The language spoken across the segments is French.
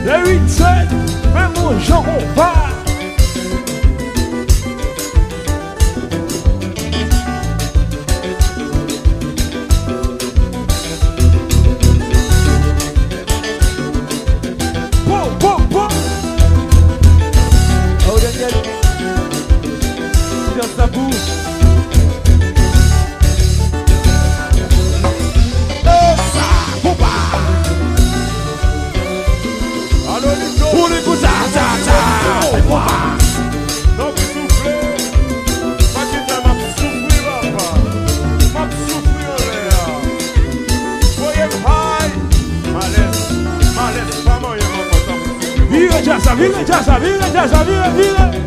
8-7, même mon Jean on va. Vira.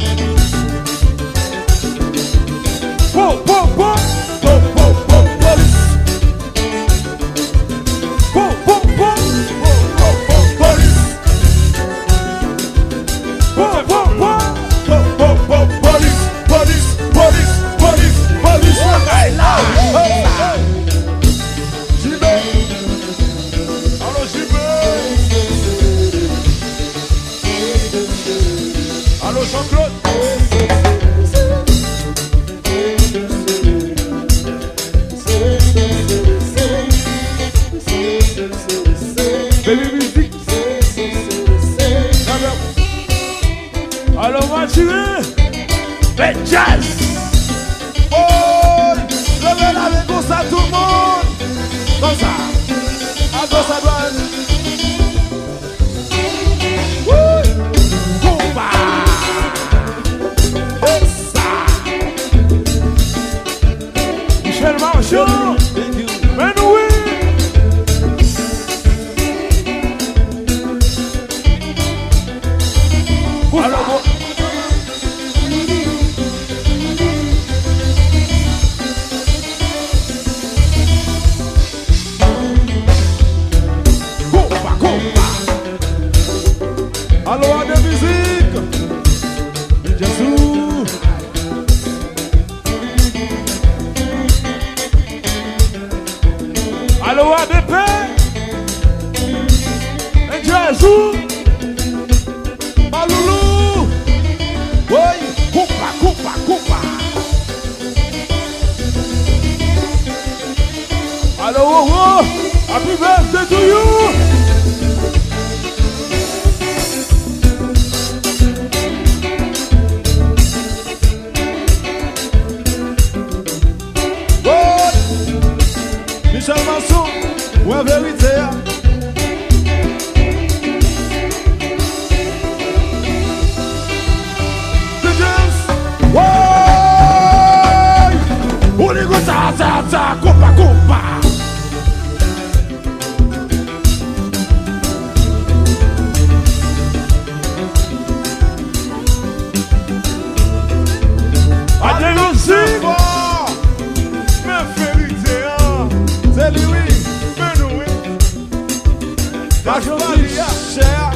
Happy birthday to you! Michel Massou, ou en vérité. Compa. Adelusi, ma vérité, c'est lui, mais nous, la jolie cher.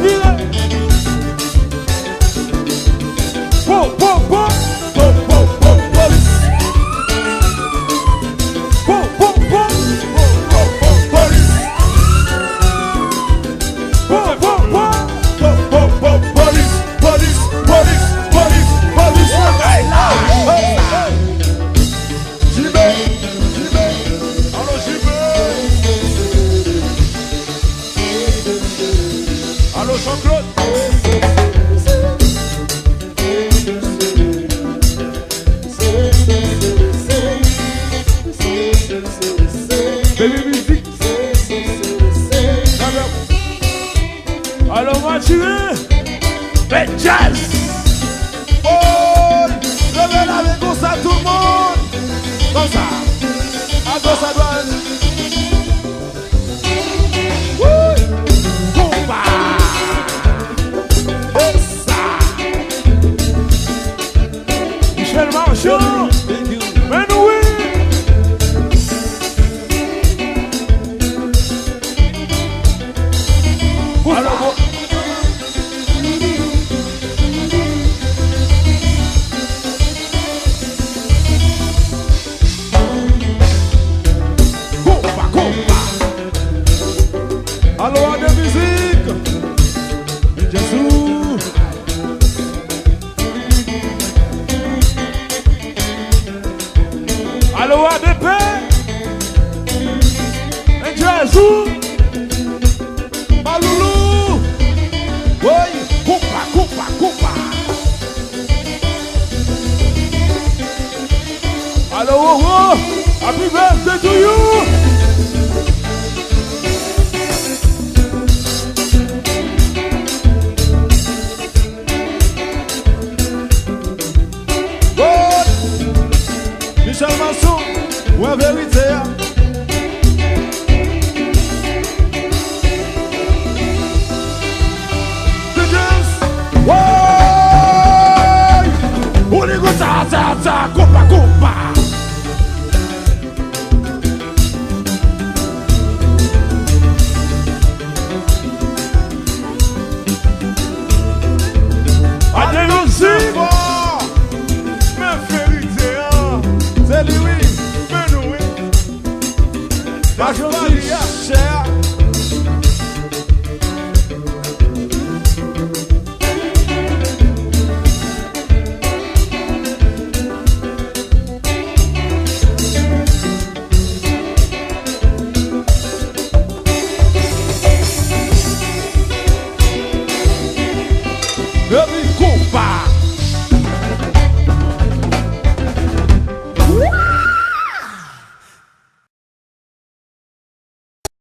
Vira. Baby music. tirer. Mais jazz. Oh, levez la main comme ça tout le monde. Comme ça. À gauche, à droite. Michel Marchand, Menoué. Alors, alors, à de musique. Jésus. Alors, à de paix. Jésus. Maloulou. Oui. Coupa, coupa, coupa. Alors, oh, oh. Happy birthday to you. Michel Masson, ou en vérité. On est comme ça, compa, compa. Allez, aussi. C'est lui, Menoué. Maria, cher. Baby.